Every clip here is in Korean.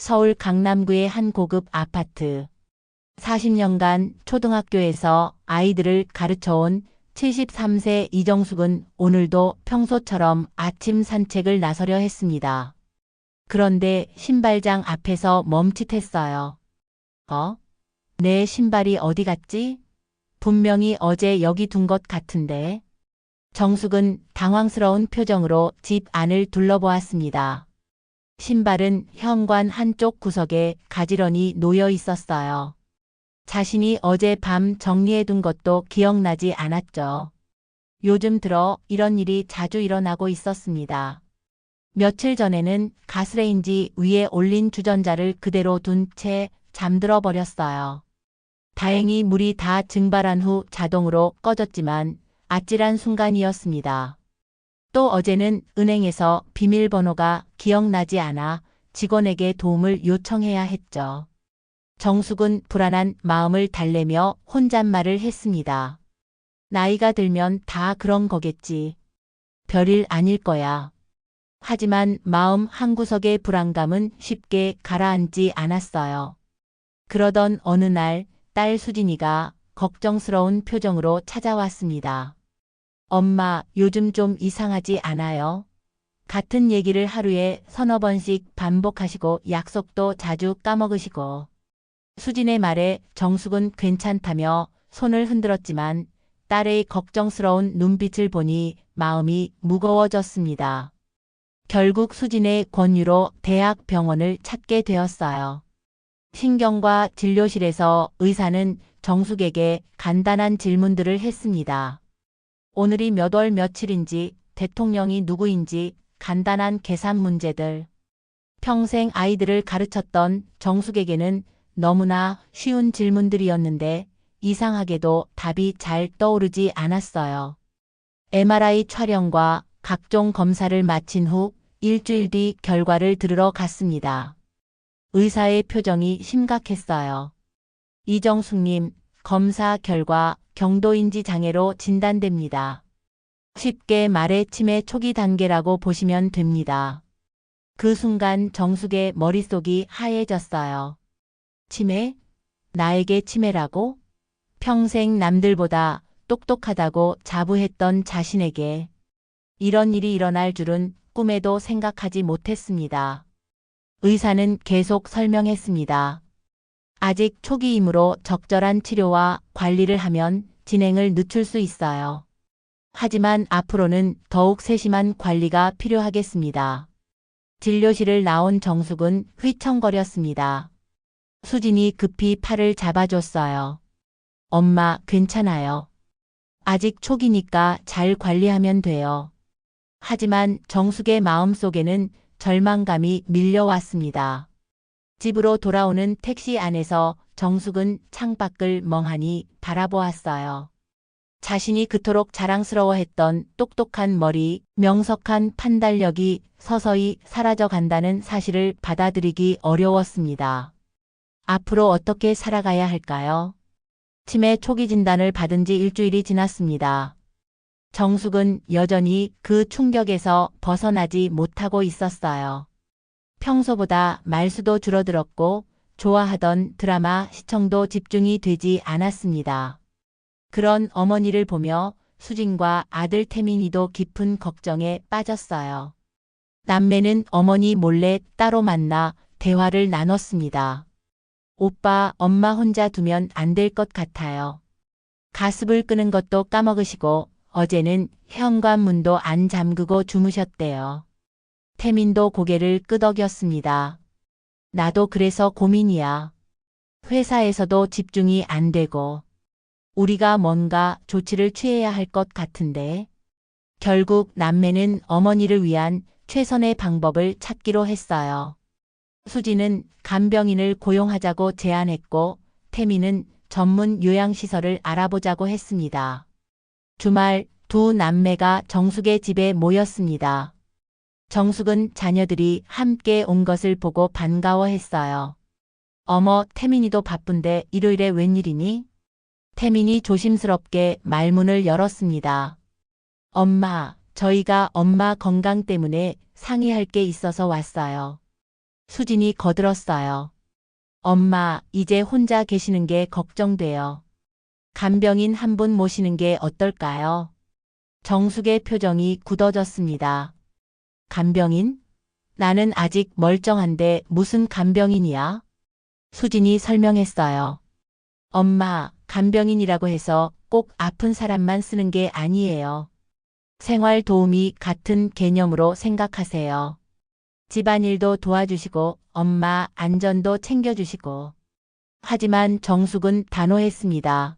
서울 강남구의 한 고급 아파트. 40년간 초등학교에서 아이들을 가르쳐온 73세 이정숙은 오늘도 평소처럼 아침 산책을 나서려 했습니다. 그런데 신발장 앞에서 멈칫했어요. 내 신발이 어디 갔지? 분명히 어제 여기 둔 것 같은데. 정숙은 당황스러운 표정으로 집 안을 둘러보았습니다. 신발은 현관 한쪽 구석에 가지런히 놓여 있었어요. 자신이 어제 밤 정리해둔 것도 기억나지 않았죠. 요즘 들어 이런 일이 자주 일어나고 있었습니다. 며칠 전에는 가스레인지 위에 올린 주전자를 그대로 둔 채 잠들어 버렸어요. 다행히 물이 다 증발한 후 자동으로 꺼졌지만 아찔한 순간이었습니다. 또 어제는 은행에서 비밀번호가 기억나지 않아 직원에게 도움을 요청해야 했죠. 정숙은 불안한 마음을 달래며 혼잣말을 했습니다. 나이가 들면 다 그런 거겠지. 별일 아닐 거야. 하지만 마음 한구석의 불안감은 쉽게 가라앉지 않았어요. 그러던 어느 날 딸 수진이가 걱정스러운 표정으로 찾아왔습니다. 엄마, 요즘 좀 이상하지 않아요? 같은 얘기를 하루에 서너 번씩 반복하시고 약속도 자주 까먹으시고. 수진의 말에 정숙은 괜찮다며 손을 흔들었지만 딸의 걱정스러운 눈빛을 보니 마음이 무거워졌습니다. 결국 수진의 권유로 대학병원을 찾게 되었어요. 신경과 진료실에서 의사는 정숙에게 간단한 질문들을 했습니다. 오늘이 몇 월 며칠인지, 대통령이 누구인지, 간단한 계산 문제들. 평생 아이들을 가르쳤던 정숙에게는 너무나 쉬운 질문들이었는데 이상하게도 답이 잘 떠오르지 않았어요. MRI 촬영과 각종 검사를 마친 후 일주일 뒤 결과를 들으러 갔습니다. 의사의 표정이 심각했어요. 이정숙님, 검사 결과 경도인지 장애로 진단됩니다. 쉽게 말해 치매 초기 단계라고 보시면 됩니다. 그 순간 정숙의 머릿속이 하얘졌어요. 치매? 나에게 치매라고? 평생 남들보다 똑똑하다고 자부했던 자신에게 이런 일이 일어날 줄은 꿈에도 생각하지 못했습니다. 의사는 계속 설명했습니다. 아직 초기이므로 적절한 치료와 관리를 하면 진행을 늦출 수 있어요. 하지만 앞으로는 더욱 세심한 관리가 필요하겠습니다. 진료실을 나온 정숙은 휘청거렸습니다. 수진이 급히 팔을 잡아줬어요. 엄마, 괜찮아요. 아직 초기니까 잘 관리하면 돼요. 하지만 정숙의 마음속에는 절망감이 밀려왔습니다. 집으로 돌아오는 택시 안에서 정숙은 창밖을 멍하니 바라보았어요. 자신이 그토록 자랑스러워했던 똑똑한 머리, 명석한 판단력이 서서히 사라져간다는 사실을 받아들이기 어려웠습니다. 앞으로 어떻게 살아가야 할까요? 치매 초기 진단을 받은 지 일주일이 지났습니다. 정숙은 여전히 그 충격에서 벗어나지 못하고 있었어요. 평소보다 말수도 줄어들었고 좋아하던 드라마 시청도 집중이 되지 않았습니다. 그런 어머니를 보며 수진과 아들 태민이도 깊은 걱정에 빠졌어요. 남매는 어머니 몰래 따로 만나 대화를 나눴습니다. 오빠, 엄마 혼자 두면 안 될 것 같아요. 가습을 끄는 것도 까먹으시고 어제는 현관문도 안 잠그고 주무셨대요. 태민도 고개를 끄덕였습니다. 나도 그래서 고민이야. 회사에서도 집중이 안 되고 우리가 뭔가 조치를 취해야 할 것 같은데. 결국 남매는 어머니를 위한 최선의 방법을 찾기로 했어요. 수지는 간병인을 고용하자고 제안했고 태민은 전문 요양시설을 알아보자고 했습니다. 주말 두 남매가 정숙의 집에 모였습니다. 정숙은 자녀들이 함께 온 것을 보고 반가워했어요. 어머, 태민이도 바쁜데 일요일에 웬일이니? 태민이 조심스럽게 말문을 열었습니다. 엄마, 저희가 엄마 건강 때문에 상의할 게 있어서 왔어요. 수진이 거들었어요. 엄마, 이제 혼자 계시는 게 걱정돼요. 간병인 한 분 모시는 게 어떨까요? 정숙의 표정이 굳어졌습니다. 간병인? 나는 아직 멀쩡한데 무슨 간병인이야? 수진이 설명했어요. 엄마, 간병인이라고 해서 꼭 아픈 사람만 쓰는 게 아니에요. 생활 도우미 같은 개념으로 생각하세요. 집안일도 도와주시고 엄마 안전도 챙겨주시고. 하지만 정숙은 단호했습니다.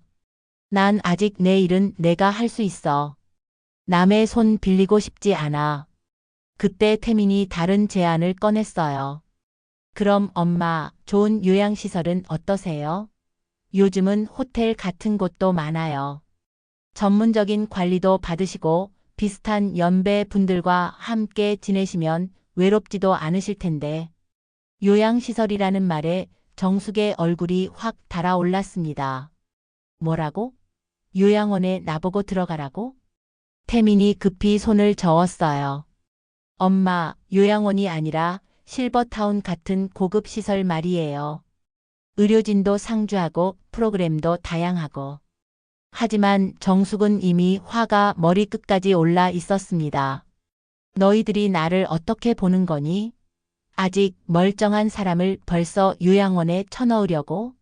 난 아직 내 일은 내가 할 수 있어. 남의 손 빌리고 싶지 않아. 그때 태민이 다른 제안을 꺼냈어요. 그럼 엄마, 좋은 요양시설은 어떠세요? 요즘은 호텔 같은 곳도 많아요. 전문적인 관리도 받으시고 비슷한 연배 분들과 함께 지내시면 외롭지도 않으실 텐데. 요양시설이라는 말에 정숙의 얼굴이 확 달아올랐습니다. 뭐라고? 요양원에 나보고 들어가라고? 태민이 급히 손을 저었어요. 엄마, 요양원이 아니라 실버타운 같은 고급 시설 말이에요. 의료진도 상주하고 프로그램도 다양하고. 하지만 정숙은 이미 화가 머리끝까지 올라 있었습니다. 너희들이 나를 어떻게 보는 거니? 아직 멀쩡한 사람을 벌써 요양원에 쳐넣으려고?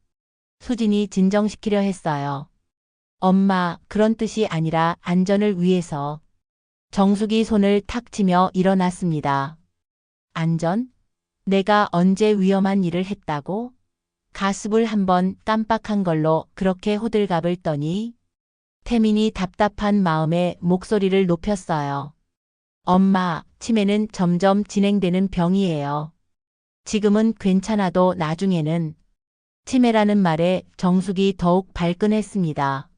수진이 진정시키려 했어요. 엄마, 그런 뜻이 아니라 안전을 위해서. 정숙이 손을 탁 치며 일어났습니다. 안전? 내가 언제 위험한 일을 했다고? 가습을 한번 깜빡한 걸로 그렇게 호들갑을 떠니? 태민이 답답한 마음에 목소리를 높였어요. 엄마, 치매는 점점 진행되는 병이에요. 지금은 괜찮아도 나중에는. 치매라는 말에 정숙이 더욱 발끈했습니다.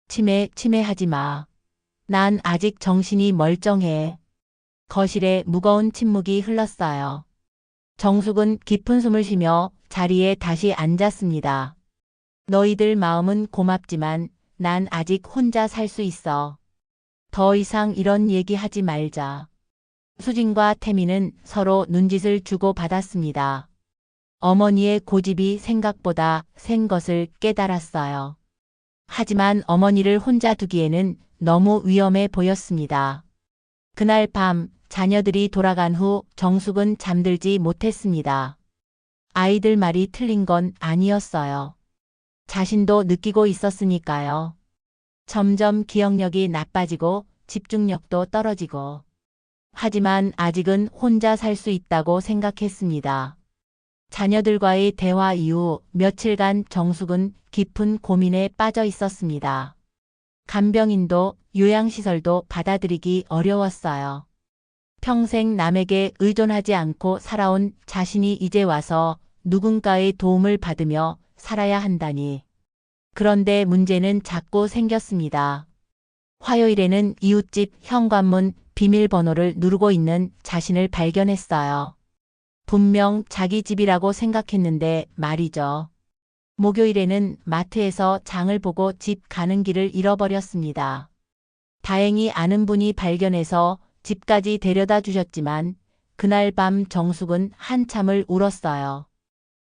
치매하지 마. 난 아직 정신이 멀쩡해. 거실에 무거운 침묵이 흘렀어요. 정숙은 깊은 숨을 쉬며 자리에 다시 앉았습니다. 너희들 마음은 고맙지만 난 아직 혼자 살 수 있어. 더 이상 이런 얘기 하지 말자. 수진과 태민은 서로 눈짓을 주고받았습니다. 어머니의 고집이 생각보다 센 것을 깨달았어요. 하지만 어머니를 혼자 두기에는 너무 위험해 보였습니다. 그날 밤 자녀들이 돌아간 후 정숙은 잠들지 못했습니다. 아이들 말이 틀린 건 아니었어요. 자신도 느끼고 있었으니까요. 점점 기억력이 나빠지고 집중력도 떨어지고. 하지만 아직은 혼자 살 수 있다고 생각했습니다. 자녀들과의 대화 이후 며칠간 정숙은 깊은 고민에 빠져 있었습니다. 간병인도 요양시설도 받아들이기 어려웠어요. 평생 남에게 의존하지 않고 살아온 자신이 이제 와서 누군가의 도움을 받으며 살아야 한다니. 그런데 문제는 자꾸 생겼습니다. 화요일에는 이웃집 현관문 비밀번호를 누르고 있는 자신을 발견했어요. 분명 자기 집이라고 생각했는데 말이죠. 목요일에는 마트에서 장을 보고 집 가는 길을 잃어버렸습니다. 다행히 아는 분이 발견해서 집까지 데려다 주셨지만 그날 밤 정숙은 한참을 울었어요.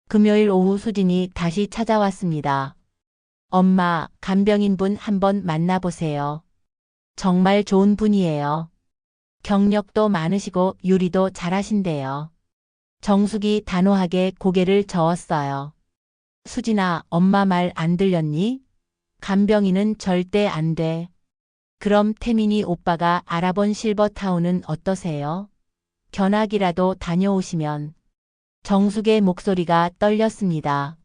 금요일 오후 수진이 다시 찾아왔습니다. 엄마, 간병인분 한번 만나보세요. 정말 좋은 분이에요. 경력도 많으시고 요리도 잘하신대요. 정숙이 단호하게 고개를 저었어요. 수진아, 엄마 말 안 들렸니? 간병인은 절대 안 돼. 그럼 태민이 오빠가 알아본 실버타운은 어떠세요? 견학이라도 다녀오시면. 정숙의 목소리가 떨렸습니다.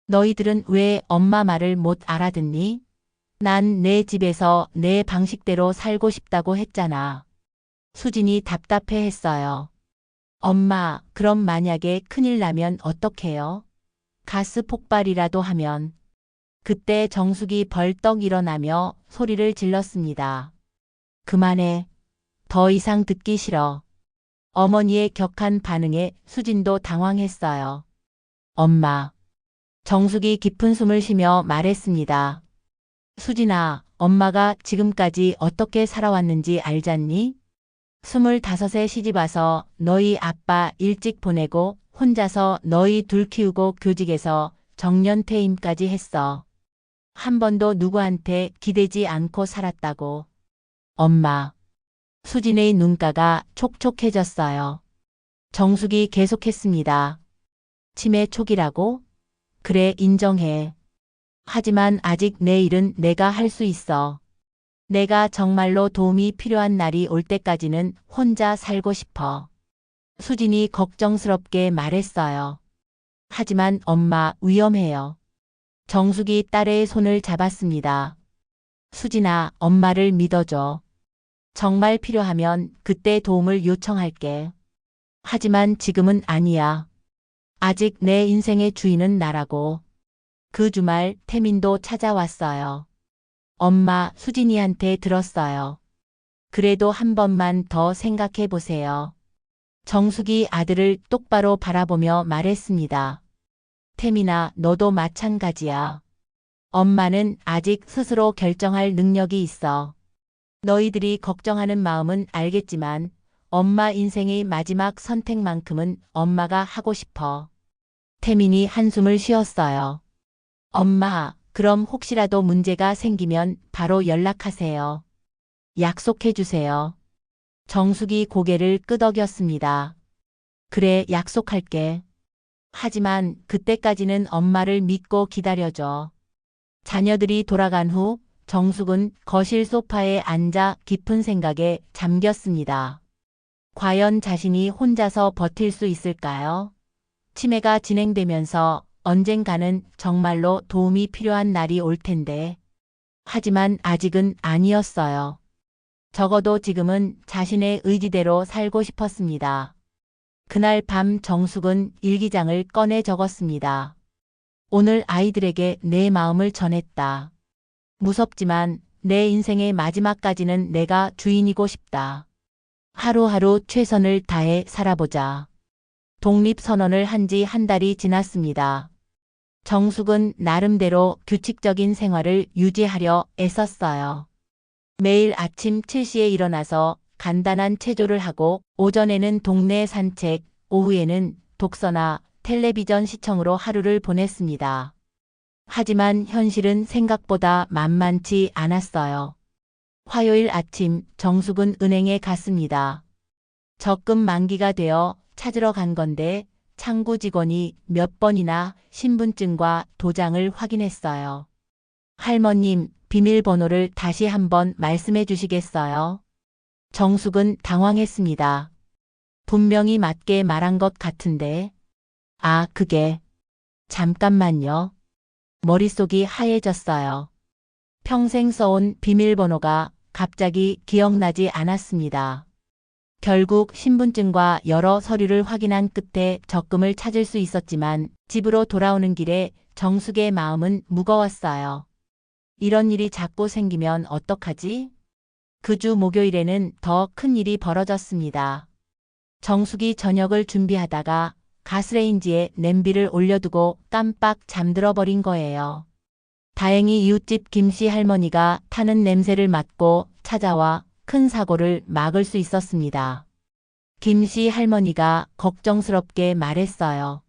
너희들은 왜 엄마 말을 못 알아듣니? 난 내 집에서 내 방식대로 살고 싶다고 했잖아. 수진이 답답해했어요. 엄마, 그럼 만약에 큰일 나면 어떡해요? 가스 폭발이라도 하면. 그때 정숙이 벌떡 일어나며 소리를 질렀습니다. 그만해. 더 이상 듣기 싫어. 어머니의 격한 반응에 수진도 당황했어요. 엄마. 정숙이 깊은 숨을 쉬며 말했습니다. 수진아, 엄마가 지금까지 어떻게 살아왔는지 알잖니? 25세 시집와서 너희 아빠 일찍 보내고 혼자서 너희 둘 키우고 교직에서 정년퇴임까지 했어. 한 번도 누구한테 기대지 않고 살았다고. 엄마. 수진의 눈가가 촉촉해졌어요. 정숙이 계속했습니다. 치매 초기라고? 그래, 인정해. 하지만 아직 내 일은 내가 할 수 있어. 내가 정말로 도움이 필요한 날이 올 때까지는 혼자 살고 싶어. 수진이 걱정스럽게 말했어요. 하지만 엄마, 위험해요. 정숙이 딸의 손을 잡았습니다. 수진아, 엄마를 믿어줘. 정말 필요하면 그때 도움을 요청할게. 하지만 지금은 아니야. 아직 내 인생의 주인은 나라고. 그 주말 태민도 찾아왔어요. 엄마, 수진이한테 들었어요. 그래도 한 번만 더 생각해 보세요. 정숙이 아들을 똑바로 바라보며 말했습니다. 태민아, 너도 마찬가지야. 엄마는 아직 스스로 결정할 능력이 있어. 너희들이 걱정하는 마음은 알겠지만 엄마 인생의 마지막 선택만큼은 엄마가 하고 싶어. 태민이 한숨을 쉬었어요. 엄마, 그럼 혹시라도 문제가 생기면 바로 연락하세요. 약속해 주세요. 정숙이 고개를 끄덕였습니다. 그래, 약속할게. 하지만 그때까지는 엄마를 믿고 기다려줘. 자녀들이 돌아간 후 정숙은 거실 소파에 앉아 깊은 생각에 잠겼습니다. 과연 자신이 혼자서 버틸 수 있을까요? 치매가 진행되면서 언젠가는 정말로 도움이 필요한 날이 올 텐데. 하지만 아직은 아니었어요. 적어도 지금은 자신의 의지대로 살고 싶었습니다. 그날 밤 정숙은 일기장을 꺼내 적었습니다. 오늘 아이들에게 내 마음을 전했다. 무섭지만 내 인생의 마지막까지는 내가 주인이고 싶다. 하루하루 최선을 다해 살아보자. 독립선언을 한 지 한 달이 지났습니다. 정숙은 나름대로 규칙적인 생활을 유지하려 애썼어요. 매일 아침 7시에 일어나서 간단한 체조를 하고 오전에는 동네 산책, 오후에는 독서나 텔레비전 시청으로 하루를 보냈습니다. 하지만 현실은 생각보다 만만치 않았어요. 화요일 아침 정숙은 은행에 갔습니다. 적금 만기가 되어 찾으러 간 건데 창구 직원이 몇 번이나 신분증과 도장을 확인했어요. 할머님, 비밀번호를 다시 한번 말씀해 주시겠어요? 정숙은 당황했습니다. 분명히 맞게 말한 것 같은데. 아, 그게. 잠깐만요. 머릿속이 하얘졌어요. 평생 써온 비밀번호가 갑자기 기억나지 않았습니다. 결국 신분증과 여러 서류를 확인한 끝에 적금을 찾을 수 있었지만 집으로 돌아오는 길에 정숙의 마음은 무거웠어요. 이런 일이 자꾸 생기면 어떡하지? 그 주 목요일에는 더 큰 일이 벌어졌습니다. 정숙이 저녁을 준비하다가 가스레인지에 냄비를 올려두고 깜빡 잠들어 버린 거예요. 다행히 이웃집 김씨 할머니가 타는 냄새를 맡고 찾아와 큰 사고를 막을 수 있었습니다. 김씨 할머니가 걱정스럽게 말했어요.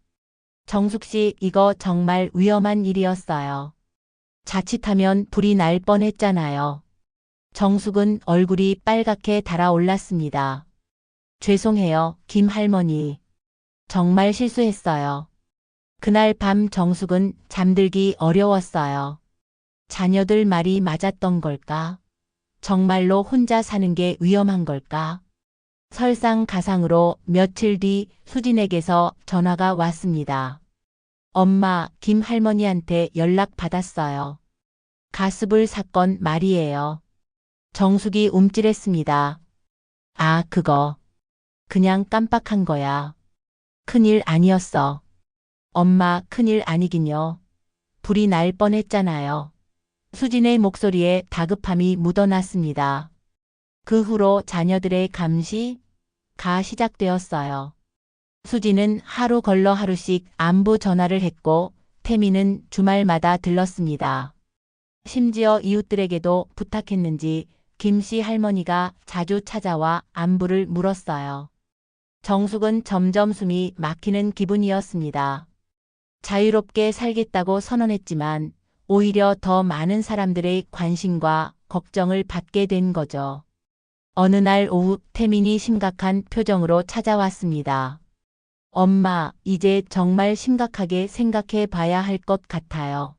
정숙 씨, 이거 정말 위험한 일이었어요. 자칫하면 불이 날 뻔했잖아요. 정숙은 얼굴이 빨갛게 달아올랐습니다. 죄송해요, 김 할머니. 정말 실수했어요. 그날 밤 정숙은 잠들기 어려웠어요. 자녀들 말이 맞았던 걸까? 정말로 혼자 사는 게 위험한 걸까? 설상가상으로 며칠 뒤 수진에게서 전화가 왔습니다. 엄마, 김 할머니한테 연락 받았어요. 가스불 사건 말이에요. 정숙이 움찔했습니다. 아, 그거. 그냥 깜빡한 거야. 큰일 아니었어. 엄마, 큰일 아니긴요. 불이 날 뻔했잖아요. 수진의 목소리에 다급함이 묻어났습니다. 그 후로 자녀들의 감시가 시작되었어요. 수진은 하루 걸러 하루씩 안부 전화를 했고 태미는 주말마다 들렀습니다. 심지어 이웃들에게도 부탁했는지 김씨 할머니가 자주 찾아와 안부를 물었어요. 정숙은 점점 숨이 막히는 기분이었습니다. 자유롭게 살겠다고 선언했지만 오히려 더 많은 사람들의 관심과 걱정을 받게 된 거죠. 어느 날 오후 태민이 심각한 표정으로 찾아왔습니다. 엄마, 이제 정말 심각하게 생각해 봐야 할 것 같아요.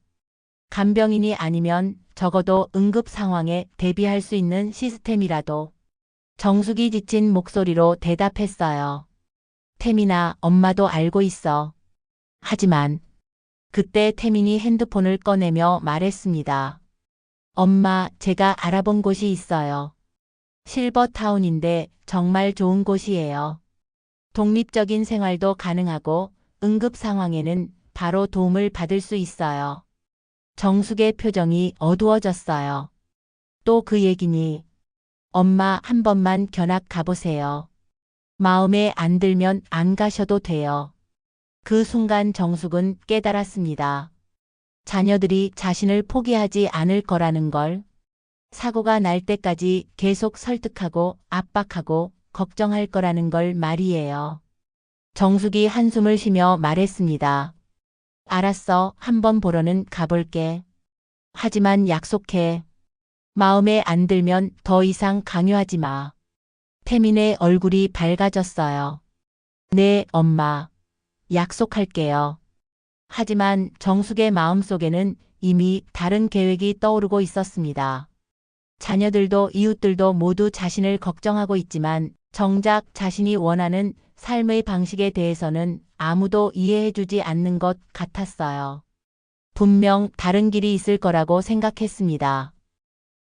간병인이 아니면 적어도 응급 상황에 대비할 수 있는 시스템이라도. 정숙이 지친 목소리로 대답했어요. 태민아, 엄마도 알고 있어. 하지만 그때 태민이 핸드폰을 꺼내며 말했습니다. 엄마, 제가 알아본 곳이 있어요. 실버타운인데 정말 좋은 곳이에요. 독립적인 생활도 가능하고 응급 상황에는 바로 도움을 받을 수 있어요. 정숙의 표정이 어두워졌어요. 또 그 얘기니? 엄마, 한 번만 견학 가보세요. 마음에 안 들면 안 가셔도 돼요. 그 순간 정숙은 깨달았습니다. 자녀들이 자신을 포기하지 않을 거라는 걸. 사고가 날 때까지 계속 설득하고 압박하고 걱정할 거라는 걸 말이에요. 정숙이 한숨을 쉬며 말했습니다. 알았어, 한번 보러는 가볼게. 하지만 약속해. 마음에 안 들면 더 이상 강요하지 마. 태민의 얼굴이 밝아졌어요. 네, 엄마. 약속할게요. 하지만 정숙의 마음속에는 이미 다른 계획이 떠오르고 있었습니다. 자녀들도 이웃들도 모두 자신을 걱정하고 있지만 정작 자신이 원하는 삶의 방식에 대해서는 아무도 이해해주지 않는 것 같았어요. 분명 다른 길이 있을 거라고 생각했습니다.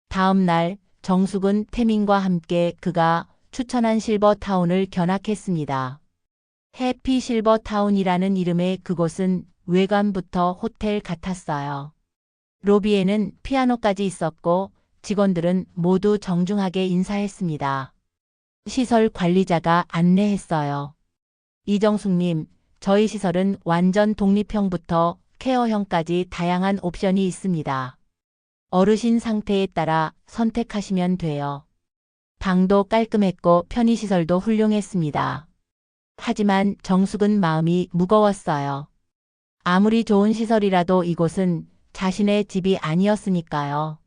다음 날 정숙은 태민과 함께 그가 추천한 실버타운을 견학했습니다. 해피 실버타운이라는 이름의 그곳은 외관부터 호텔 같았어요. 로비에는 피아노까지 있었고 직원들은 모두 정중하게 인사했습니다. 시설 관리자가 안내했어요. 이정숙님, 저희 시설은 완전 독립형부터 케어형까지 다양한 옵션이 있습니다. 어르신 상태에 따라 선택하시면 돼요. 방도 깔끔했고 편의시설도 훌륭했습니다. 하지만 정숙은 마음이 무거웠어요. 아무리 좋은 시설이라도 이곳은 자신의 집이 아니었으니까요.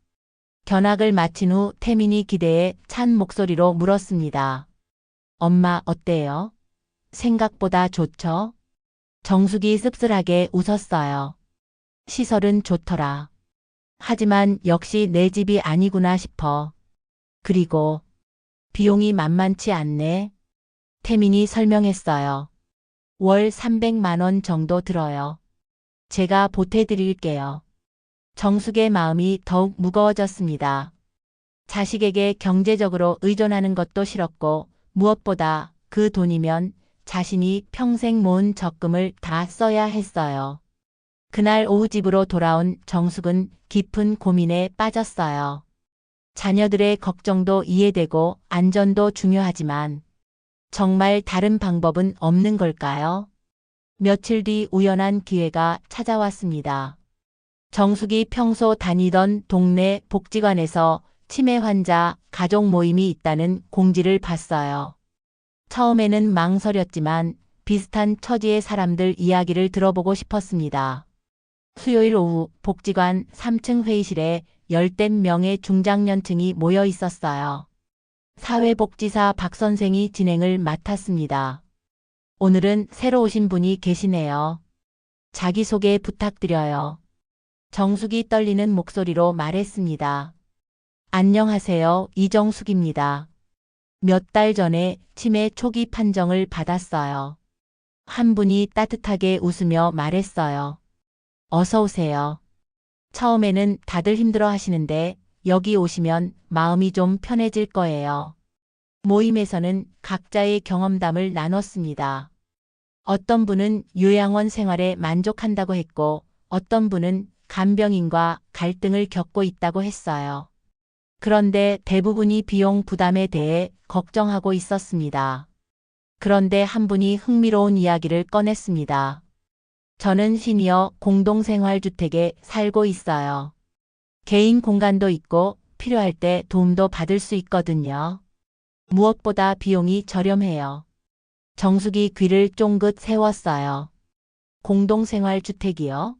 견학을 마친 후 태민이 기대에 찬 목소리로 물었습니다. 엄마, 어때요? 생각보다 좋죠? 정숙이 씁쓸하게 웃었어요. 시설은 좋더라. 하지만 역시 내 집이 아니구나 싶어. 그리고 비용이 만만치 않네. 태민이 설명했어요. 월 300만 원 정도 들어요. 제가 보태드릴게요. 정숙의 마음이 더욱 무거워졌습니다. 자식에게 경제적으로 의존하는 것도 싫었고 무엇보다 그 돈이면 자신이 평생 모은 적금을 다 써야 했어요. 그날 오후 집으로 돌아온 정숙은 깊은 고민에 빠졌어요. 자녀들의 걱정도 이해되고 안전도 중요하지만 정말 다른 방법은 없는 걸까요? 며칠 뒤 우연한 기회가 찾아왔습니다. 정숙이 평소 다니던 동네 복지관에서 치매 환자 가족 모임이 있다는 공지를 봤어요. 처음에는 망설였지만 비슷한 처지의 사람들 이야기를 들어보고 싶었습니다. 수요일 오후 복지관 3층 회의실에 열댓 명의 중장년층이 모여 있었어요. 사회복지사 박 선생이 진행을 맡았습니다. 오늘은 새로 오신 분이 계시네요. 자기소개 부탁드려요. 정숙이 떨리는 목소리로 말했습니다. 안녕하세요, 이정숙입니다. 몇 달 전에 치매 초기 판정을 받았어요. 한 분이 따뜻하게 웃으며 말했어요. 어서 오세요. 처음에는 다들 힘들어 하시는데 여기 오시면 마음이 좀 편해질 거예요. 모임에서는 각자의 경험담을 나눴습니다. 어떤 분은 요양원 생활에 만족한다고 했고 어떤 분은 간병인과 갈등을 겪고 있다고 했어요. 그런데 대부분이 비용 부담에 대해 걱정하고 있었습니다. 그런데 한 분이 흥미로운 이야기를 꺼냈습니다. 저는 시니어 공동생활주택에 살고 있어요. 개인 공간도 있고 필요할 때 도움도 받을 수 있거든요. 무엇보다 비용이 저렴해요. 정숙이 귀를 쫑긋 세웠어요. 공동생활주택이요?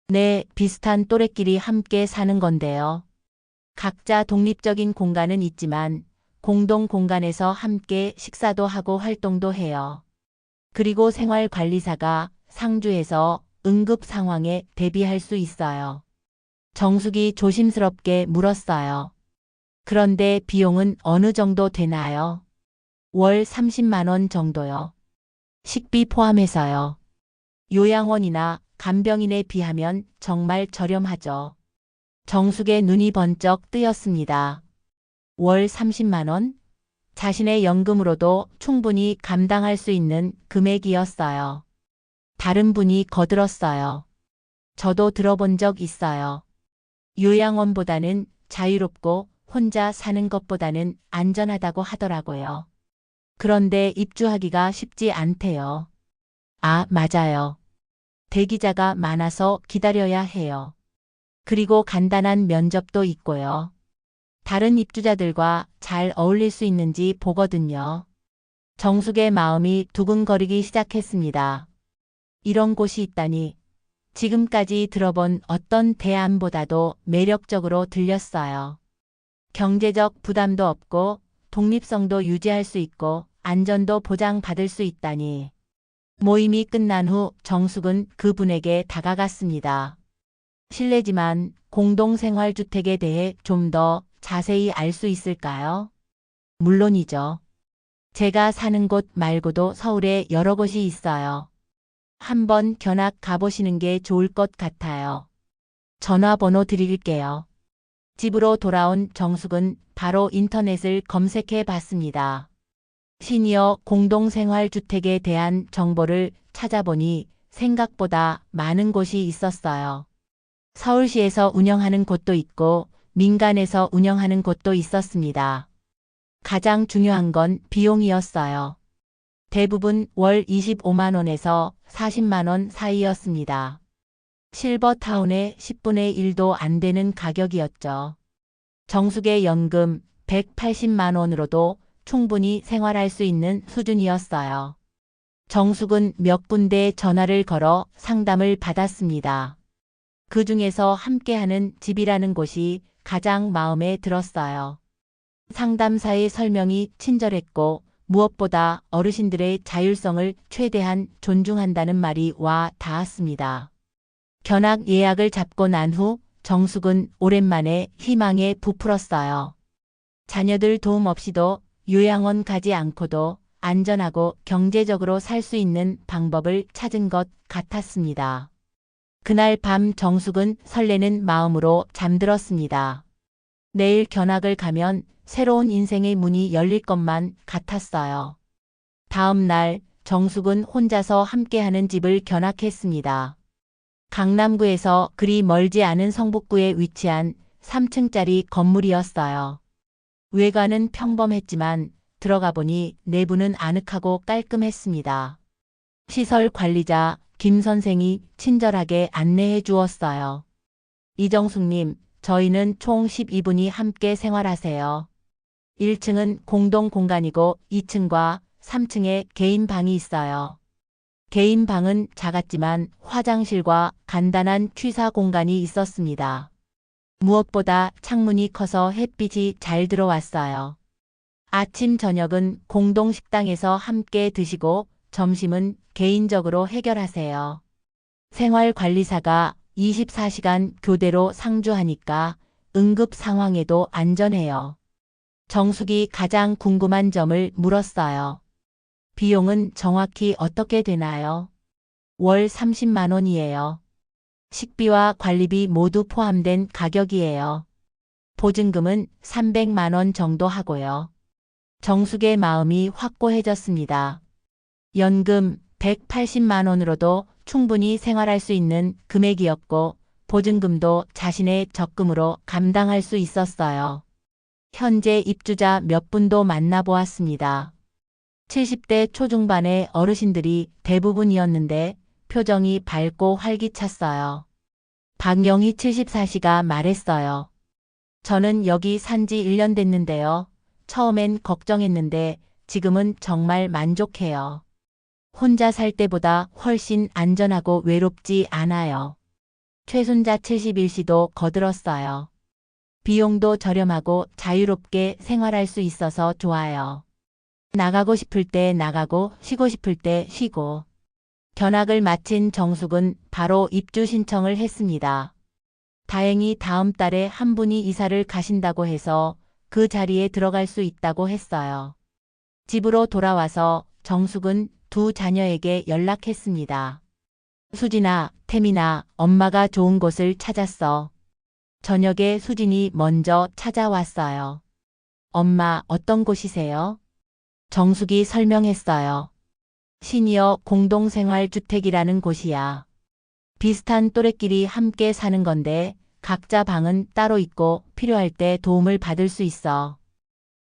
네, 비슷한 또래끼리 함께 사는 건데요. 각자 독립적인 공간은 있지만 공동 공간에서 함께 식사도 하고 활동도 해요. 그리고 생활관리사가 상주해서 응급 상황에 대비할 수 있어요. 정숙이 조심스럽게 물었어요. 그런데 비용은 어느 정도 되나요? 월 30만 원 정도요. 식비 포함해서요. 요양원이나 간병인에 비하면 정말 저렴하죠. 정숙의 눈이 번쩍 뜨였습니다. 월 30만 원? 자신의 연금으로도 충분히 감당할 수 있는 금액이었어요. 다른 분이 거들었어요. 저도 들어본 적 있어요. 요양원보다는 자유롭고 혼자 사는 것보다는 안전하다고 하더라고요. 그런데 입주하기가 쉽지 않대요. 아, 맞아요. 대기자가 많아서 기다려야 해요. 그리고 간단한 면접도 있고요. 다른 입주자들과 잘 어울릴 수 있는지 보거든요. 정숙의 마음이 두근거리기 시작했습니다. 이런 곳이 있다니 지금까지 들어본 어떤 대안보다도 매력적으로 들렸어요. 경제적 부담도 없고 독립성도 유지할 수 있고 안전도 보장받을 수 있다니. 모임이 끝난 후 정숙은 그분에게 다가갔습니다. 실례지만 공동생활주택에 대해 좀 더 자세히 알 수 있을까요? 물론이죠. 제가 사는 곳 말고도 서울에 여러 곳이 있어요. 한번 견학 가보시는 게 좋을 것 같아요. 전화번호 드릴게요. 집으로 돌아온 정숙은 바로 인터넷을 검색해 봤습니다. 시니어 공동생활주택에 대한 정보를 찾아보니 생각보다 많은 곳이 있었어요. 서울시에서 운영하는 곳도 있고 민간에서 운영하는 곳도 있었습니다. 가장 중요한 건 비용이었어요. 대부분 월 25만 원에서 40만 원 사이였습니다. 실버타운의 10분의 1도 안 되는 가격이었죠. 정숙의 연금 180만 원으로도 충분히 생활할 수 있는 수준이었어요. 정숙은 몇 군데 전화를 걸어 상담을 받았습니다. 그 중에서 함께하는 집이라는 곳이 가장 마음에 들었어요. 상담사의 설명이 친절했고 무엇보다 어르신들의 자율성을 최대한 존중한다는 말이 와 닿았습니다. 견학 예약을 잡고 난 후 정숙은 오랜만에 희망에 부풀었어요. 자녀들 도움 없이도 요양원 가지 않고도 안전하고 경제적으로 살 수 있는 방법을 찾은 것 같았습니다. 그날 밤 정숙은 설레는 마음으로 잠들었습니다. 내일 견학을 가면 새로운 인생의 문이 열릴 것만 같았어요. 다음 날 정숙은 혼자서 함께하는 집을 견학했습니다. 강남구에서 그리 멀지 않은 성북구에 위치한 3층짜리 건물이었어요. 외관은 평범했지만 들어가 보니 내부는 아늑하고 깔끔했습니다. 시설 관리자 김 선생이 친절하게 안내해 주었어요. 이정숙님, 저희는 총 12분이 함께 생활하세요. 1층은 공동 공간이고 2층과 3층에 개인 방이 있어요. 개인 방은 작았지만 화장실과 간단한 취사 공간이 있었습니다. 무엇보다 창문이 커서 햇빛이 잘 들어왔어요. 아침 저녁은 공동 식당에서 함께 드시고 점심은 개인적으로 해결하세요. 생활관리사가 24시간 교대로 상주하니까 응급 상황에도 안전해요. 정숙이 가장 궁금한 점을 물었어요. 비용은 정확히 어떻게 되나요? 월 30만 원이에요. 식비와 관리비 모두 포함된 가격이에요. 보증금은 300만 원 정도 하고요. 정숙의 마음이 확고해졌습니다. 연금 180만 원으로도 충분히 생활할 수 있는 금액이었고 보증금도 자신의 적금으로 감당할 수 있었어요. 현재 입주자 몇 분도 만나보았습니다. 70대 초중반의 어르신들이 대부분이었는데 표정이 밝고 활기찼어요. 박영희 74시가 말했어요. 저는 여기 산지 1년 됐는데요. 처음엔 걱정했는데 지금은 정말 만족해요. 혼자 살 때보다 훨씬 안전하고 외롭지 않아요. 최순자 71시도 거들었어요. 비용도 저렴하고 자유롭게 생활할 수 있어서 좋아요. 나가고 싶을 때 나가고 쉬고 싶을 때 쉬고. 견학을 마친 정숙은 바로 입주 신청을 했습니다. 다행히 다음 달에 한 분이 이사를 가신다고 해서 그 자리에 들어갈 수 있다고 했어요. 집으로 돌아와서 정숙은 두 자녀에게 연락했습니다. 수진아, 태민아, 엄마가 좋은 곳을 찾았어. 저녁에 수진이 먼저 찾아왔어요. 엄마, 어떤 곳이세요? 정숙이 설명했어요. 시니어 공동생활주택이라는 곳이야. 비슷한 또래끼리 함께 사는 건데 각자 방은 따로 있고 필요할 때 도움을 받을 수 있어.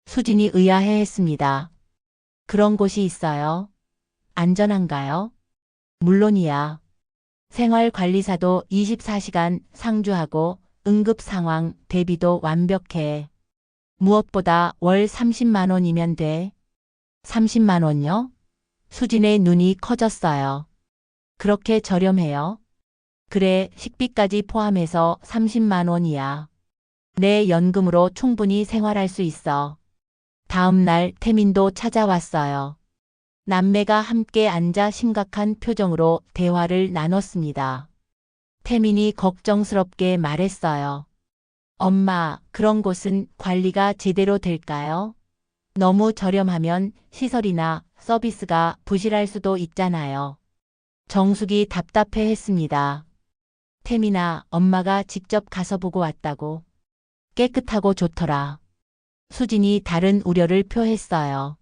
수진이 의아해했습니다. 그런 곳이 있어요? 안전한가요? 물론이야. 생활관리사도 24시간 상주하고 응급 상황 대비도 완벽해. 무엇보다 월 30만 원이면 돼. 30만 원요? 수진의 눈이 커졌어요. 그렇게 저렴해요? 그래, 식비까지 포함해서 30만 원이야. 내 연금으로 충분히 생활할 수 있어. 다음 날 태민도 찾아왔어요. 남매가 함께 앉아 심각한 표정으로 대화를 나눴습니다. 태민이 걱정스럽게 말했어요. 엄마, 그런 곳은 관리가 제대로 될까요? 너무 저렴하면 시설이나 서비스가 부실할 수도 있잖아요. 정숙이 답답해 했습니다. 태민아, 엄마가 직접 가서 보고 왔다고. 깨끗하고 좋더라. 수진이 다른 우려를 표했어요.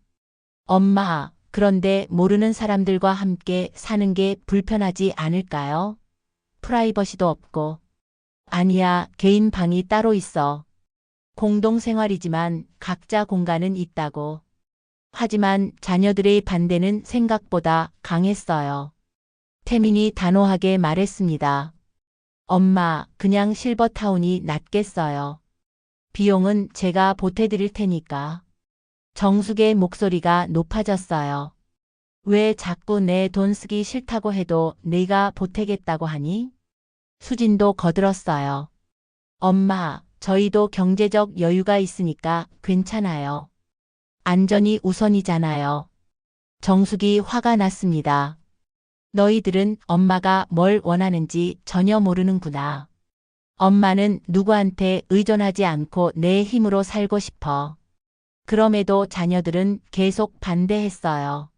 엄마, 그런데 모르는 사람들과 함께 사는 게 불편하지 않을까요? 프라이버시도 없고. 아니야, 개인 방이 따로 있어. 공동생활이지만 각자 공간은 있다고. 하지만 자녀들의 반대는 생각보다 강했어요. 태민이 단호하게 말했습니다. 엄마, 그냥 실버타운이 낫겠어요. 비용은 제가 보태드릴 테니까. 정숙의 목소리가 높아졌어요. 왜 자꾸 내 돈 쓰기 싫다고 해도 내가 보태겠다고 하니? 수진도 거들었어요. 엄마, 저희도 경제적 여유가 있으니까 괜찮아요. 안전이 우선이잖아요. 정숙이 화가 났습니다. 너희들은 엄마가 뭘 원하는지 전혀 모르는구나. 엄마는 누구한테 의존하지 않고 내 힘으로 살고 싶어. 그럼에도 자녀들은 계속 반대했어요.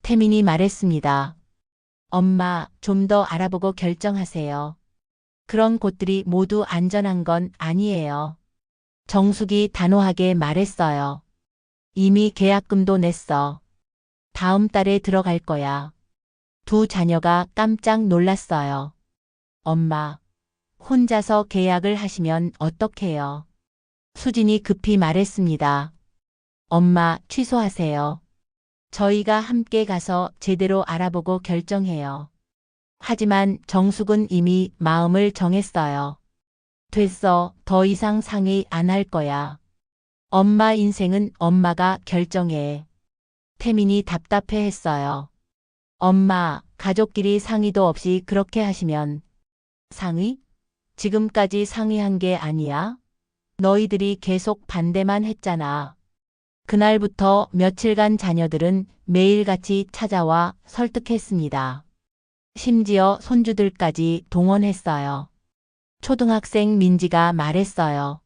태민이 말했습니다. 엄마, 좀 더 알아보고 결정하세요. 그런 곳들이 모두 안전한 건 아니에요. 정숙이 단호하게 말했어요. 이미 계약금도 냈어. 다음 달에 들어갈 거야. 두 자녀가 깜짝 놀랐어요. 엄마, 혼자서 계약을 하시면 어떡해요? 수진이 급히 말했습니다. 엄마, 취소하세요. 저희가 함께 가서 제대로 알아보고 결정해요. 하지만 정숙은 이미 마음을 정했어요. 됐어, 더 이상 상의 안 할 거야. 엄마 인생은 엄마가 결정해. 태민이 답답해했어요. 엄마, 가족끼리 상의도 없이 그렇게 하시면. 상의? 지금까지 상의한 게 아니야? 너희들이 계속 반대만 했잖아. 그날부터 며칠간 자녀들은 매일같이 찾아와 설득했습니다. 심지어 손주들까지 동원했어요. 초등학생 민지가 말했어요.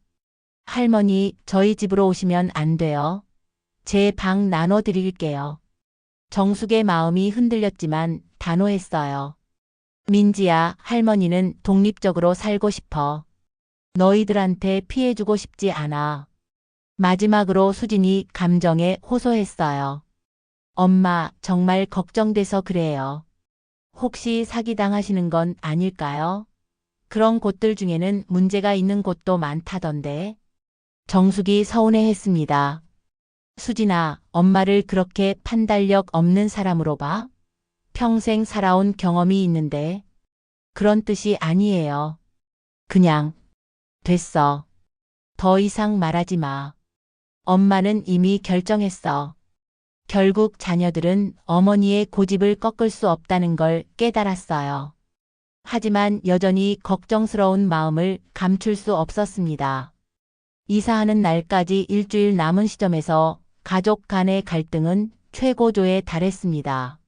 할머니, 저희 집으로 오시면 안 돼요. 제 방 나눠드릴게요. 정숙의 마음이 흔들렸지만 단호했어요. 민지야, 할머니는 독립적으로 살고 싶어. 너희들한테 피해주고 싶지 않아. 마지막으로 수진이 감정에 호소했어요. 엄마, 정말 걱정돼서 그래요. 혹시 사기당하시는 건 아닐까요? 그런 곳들 중에는 문제가 있는 곳도 많다던데. 정숙이 서운해했습니다. 수진아, 엄마를 그렇게 판단력 없는 사람으로 봐? 평생 살아온 경험이 있는데. 그런 뜻이 아니에요. 그냥, 됐어. 더 이상 말하지 마. 엄마는 이미 결정했어. 결국 자녀들은 어머니의 고집을 꺾을 수 없다는 걸 깨달았어요. 하지만 여전히 걱정스러운 마음을 감출 수 없었습니다. 이사하는 날까지 일주일 남은 시점에서 가족 간의 갈등은 최고조에 달했습니다.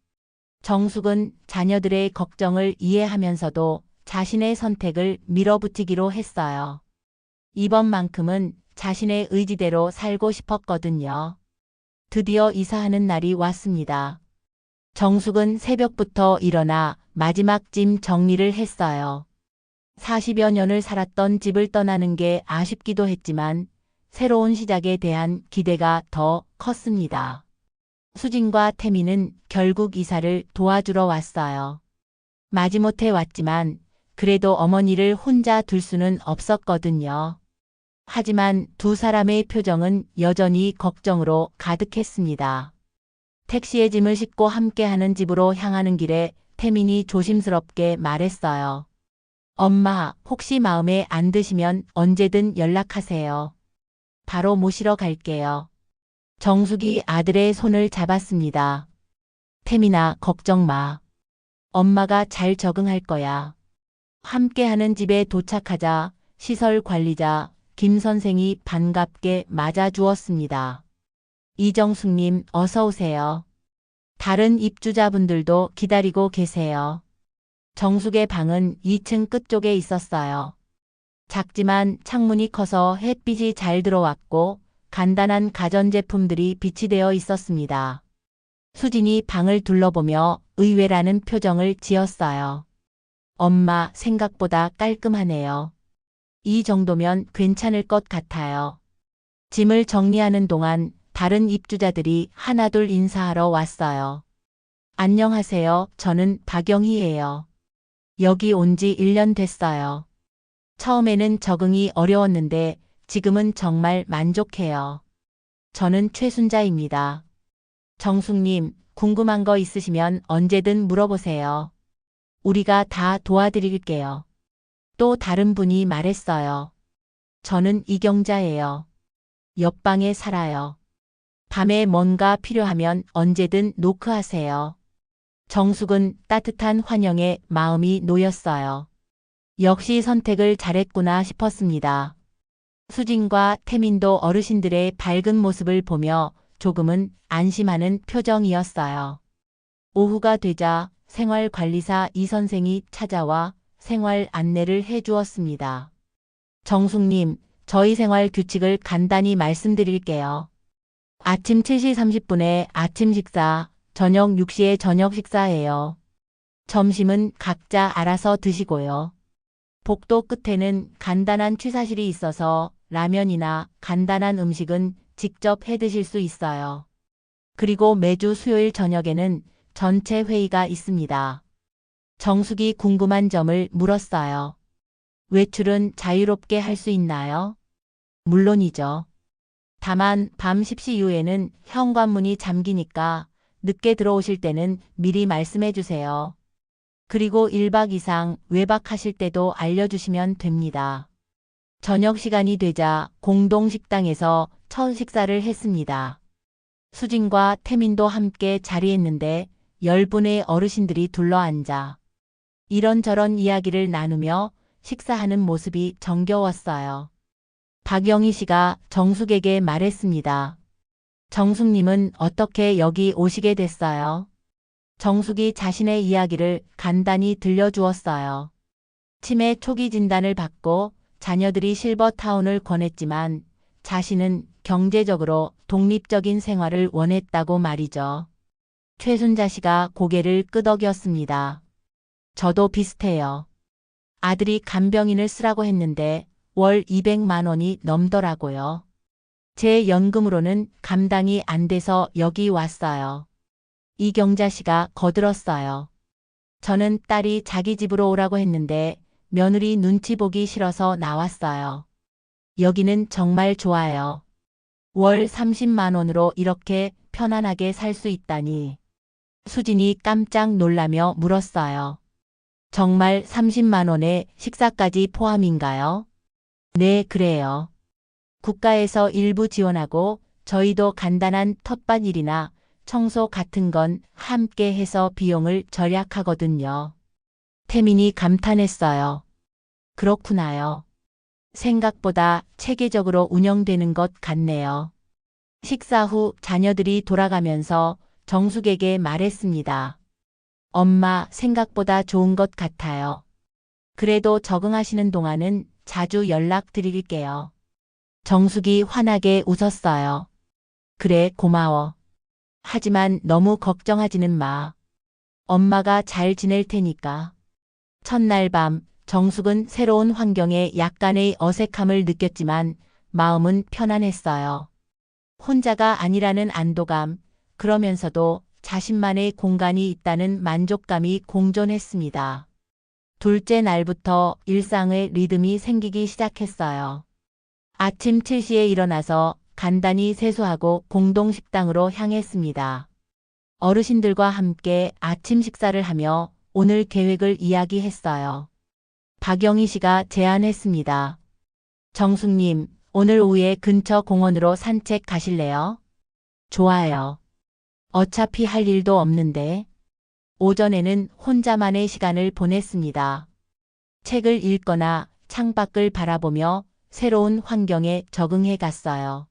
정숙은 자녀들의 걱정을 이해하면서도 자신의 선택을 밀어붙이기로 했어요. 이번만큼은 자신의 의지대로 살고 싶었거든요. 드디어 이사하는 날이 왔습니다. 정숙은 새벽부터 일어나 마지막 짐 정리를 했어요. 40여 년을 살았던 집을 떠나는 게 아쉽기도 했지만 새로운 시작에 대한 기대가 더 컸습니다. 수진과 태민은 결국 이사를 도와주러 왔어요. 마지못해 왔지만 그래도 어머니를 혼자 둘 수는 없었거든요. 하지만 두 사람의 표정은 여전히 걱정으로 가득했습니다. 택시에 짐을 싣고 함께하는 집으로 향하는 길에 태민이 조심스럽게 말했어요. 엄마, 혹시 마음에 안 드시면 언제든 연락하세요. 바로 모시러 갈게요. 정숙이 아들의 손을 잡았습니다. 태민아, 걱정 마. 엄마가 잘 적응할 거야. 함께하는 집에 도착하자 시설 관리자 김 선생이 반갑게 맞아주었습니다. 이정숙님, 어서 오세요. 다른 입주자분들도 기다리고 계세요. 정숙의 방은 2층 끝쪽에 있었어요. 작지만 창문이 커서 햇빛이 잘 들어왔고 간단한 가전제품들이 비치되어 있었습니다. 수진이 방을 둘러보며 의외라는 표정을 지었어요. 엄마, 생각보다 깔끔하네요. 이 정도면 괜찮을 것 같아요. 짐을 정리하는 동안 다른 입주자들이 하나둘 인사하러 왔어요. 안녕하세요. 저는 박영희예요. 여기 온 지 1년 됐어요. 처음에는 적응이 어려웠는데 지금은 정말 만족해요. 저는 최순자입니다. 정숙님, 궁금한 거 있으시면 언제든 물어보세요. 우리가 다 도와드릴게요. 또 다른 분이 말했어요. 저는 이경자예요. 옆방에 살아요. 밤에 뭔가 필요하면 언제든 노크하세요. 정숙은 따뜻한 환영에 마음이 놓였어요. 역시 선택을 잘했구나 싶었습니다. 수진과 태민도 어르신들의 밝은 모습을 보며 조금은 안심하는 표정이었어요. 오후가 되자 생활관리사 이 선생이 찾아와 생활 안내를 해주었습니다. 정숙님, 저희 생활 규칙을 간단히 말씀드릴게요. 아침 7시 30분에 아침 식사, 저녁 6시에 저녁 식사예요. 점심은 각자 알아서 드시고요. 복도 끝에는 간단한 취사실이 있어서 라면이나 간단한 음식은 직접 해 드실 수 있어요. 그리고 매주 수요일 저녁에는 전체 회의가 있습니다. 정숙이 궁금한 점을 물었어요. 외출은 자유롭게 할 수 있나요? 물론이죠. 다만 밤 10시 이후에는 현관문이 잠기니까 늦게 들어오실 때는 미리 말씀해 주세요. 그리고 1박 이상 외박하실 때도 알려주시면 됩니다. 저녁 시간이 되자 공동식당에서 첫 식사를 했습니다. 수진과 태민도 함께 자리했는데 10분의 어르신들이 둘러앉아 이런저런 이야기를 나누며 식사하는 모습이 정겨웠어요. 박영희 씨가 정숙에게 말했습니다. 정숙님은 어떻게 여기 오시게 됐어요? 정숙이 자신의 이야기를 간단히 들려주었어요. 치매 초기 진단을 받고 자녀들이 실버타운을 권했지만 자신은 경제적으로 독립적인 생활을 원했다고 말이죠. 최순자 씨가 고개를 끄덕였습니다. 저도 비슷해요. 아들이 간병인을 쓰라고 했는데 월 200만 원이 넘더라고요. 제 연금으로는 감당이 안 돼서 여기 왔어요. 이경자 씨가 거들었어요. 저는 딸이 자기 집으로 오라고 했는데 며느리 눈치 보기 싫어서 나왔어요. 여기는 정말 좋아요. 월 30만 원으로 이렇게 편안하게 살 수 있다니. 수진이 깜짝 놀라며 물었어요. 정말 30만 원에 식사까지 포함인가요? 네, 그래요. 국가에서 일부 지원하고 저희도 간단한 텃밭 일이나 청소 같은 건 함께 해서 비용을 절약하거든요. 태민이 감탄했어요. 그렇구나요. 생각보다 체계적으로 운영되는 것 같네요. 식사 후 자녀들이 돌아가면서 정숙에게 말했습니다. 엄마, 생각보다 좋은 것 같아요. 그래도 적응하시는 동안은 자주 연락드릴게요. 정숙이 환하게 웃었어요. 그래, 고마워. 하지만 너무 걱정하지는 마. 엄마가 잘 지낼 테니까. 첫날 밤, 정숙은 새로운 환경에 약간의 어색함을 느꼈지만 마음은 편안했어요. 혼자가 아니라는 안도감, 그러면서도 자신만의 공간이 있다는 만족감이 공존했습니다. 둘째 날부터 일상의 리듬이 생기기 시작했어요. 아침 7시에 일어나서 간단히 세수하고 공동 식당으로 향했습니다. 어르신들과 함께 아침 식사를 하며 오늘 계획을 이야기했어요. 박영희 씨가 제안했습니다. 정숙님, 오늘 오후에 근처 공원으로 산책 가실래요? 좋아요. 어차피 할 일도 없는데. 오전에는 혼자만의 시간을 보냈습니다. 책을 읽거나 창밖을 바라보며 새로운 환경에 적응해 갔어요.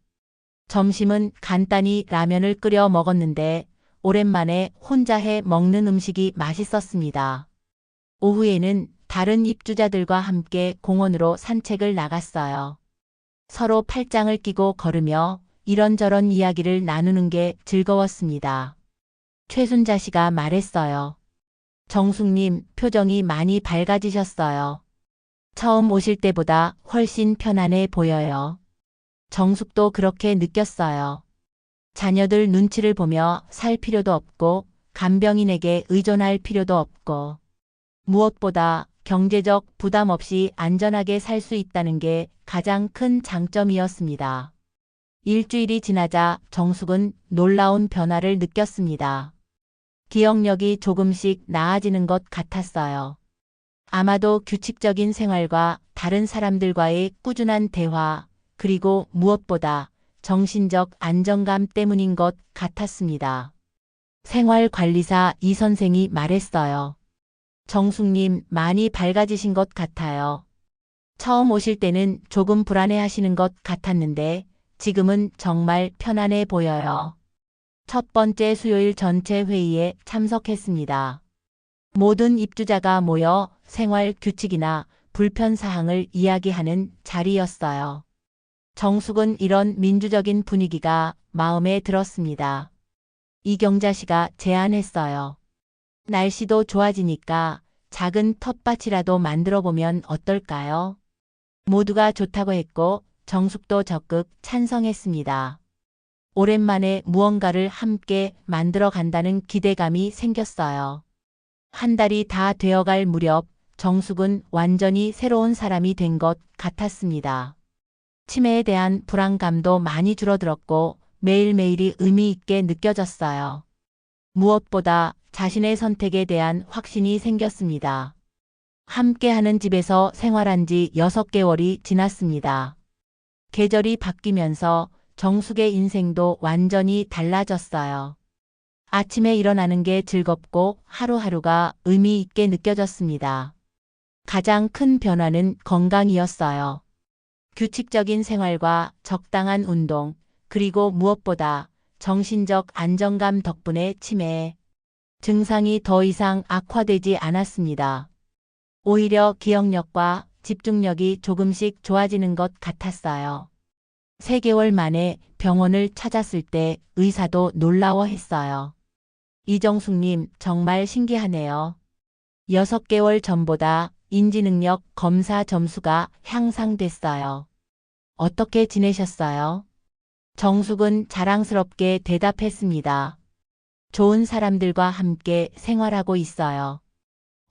점심은 간단히 라면을 끓여 먹었는데 오랜만에 혼자 해 먹는 음식이 맛있었습니다. 오후에는 다른 입주자들과 함께 공원으로 산책을 나갔어요. 서로 팔짱을 끼고 걸으며 이런저런 이야기를 나누는 게 즐거웠습니다. 최순자 씨가 말했어요. 정숙님, 표정이 많이 밝아지셨어요. 처음 오실 때보다 훨씬 편안해 보여요. 정숙도 그렇게 느꼈어요. 자녀들 눈치를 보며 살 필요도 없고 간병인에게 의존할 필요도 없고 무엇보다 경제적 부담 없이 안전하게 살 수 있다는 게 가장 큰 장점이었습니다. 일주일이 지나자 정숙은 놀라운 변화를 느꼈습니다. 기억력이 조금씩 나아지는 것 같았어요. 아마도 규칙적인 생활과 다른 사람들과의 꾸준한 대화, 그리고 무엇보다 정신적 안정감 때문인 것 같았습니다. 생활관리사 이 선생이 말했어요. 정숙님, 많이 밝아지신 것 같아요. 처음 오실 때는 조금 불안해하시는 것 같았는데 지금은 정말 편안해 보여요. 첫 번째 수요일 전체 회의에 참석했습니다. 모든 입주자가 모여 생활 규칙이나 불편 사항을 이야기하는 자리였어요. 정숙은 이런 민주적인 분위기가 마음에 들었습니다. 이경자 씨가 제안했어요. 날씨도 좋아지니까 작은 텃밭이라도 만들어 보면 어떨까요? 모두가 좋다고 했고 정숙도 적극 찬성했습니다. 오랜만에 무언가를 함께 만들어 간다는 기대감이 생겼어요. 한 달이 다 되어갈 무렵 정숙은 완전히 새로운 사람이 된 것 같았습니다. 치매에 대한 불안감도 많이 줄어들었고 매일매일이 의미 있게 느껴졌어요. 무엇보다 자신의 선택에 대한 확신이 생겼습니다. 함께하는 집에서 생활한 지 6개월이 지났습니다. 계절이 바뀌면서 정숙의 인생도 완전히 달라졌어요. 아침에 일어나는 게 즐겁고 하루하루가 의미 있게 느껴졌습니다. 가장 큰 변화는 건강이었어요. 규칙적인 생활과 적당한 운동, 그리고 무엇보다 정신적 안정감 덕분에 치매 증상이 더 이상 악화되지 않았습니다. 오히려 기억력과 집중력이 조금씩 좋아지는 것 같았어요. 3개월 만에 병원을 찾았을 때 의사도 놀라워했어요. 이정숙님, 정말 신기하네요. 6개월 전보다 인지능력 검사 점수가 향상됐어요. 어떻게 지내셨어요? 정숙은 자랑스럽게 대답했습니다. 좋은 사람들과 함께 생활하고 있어요.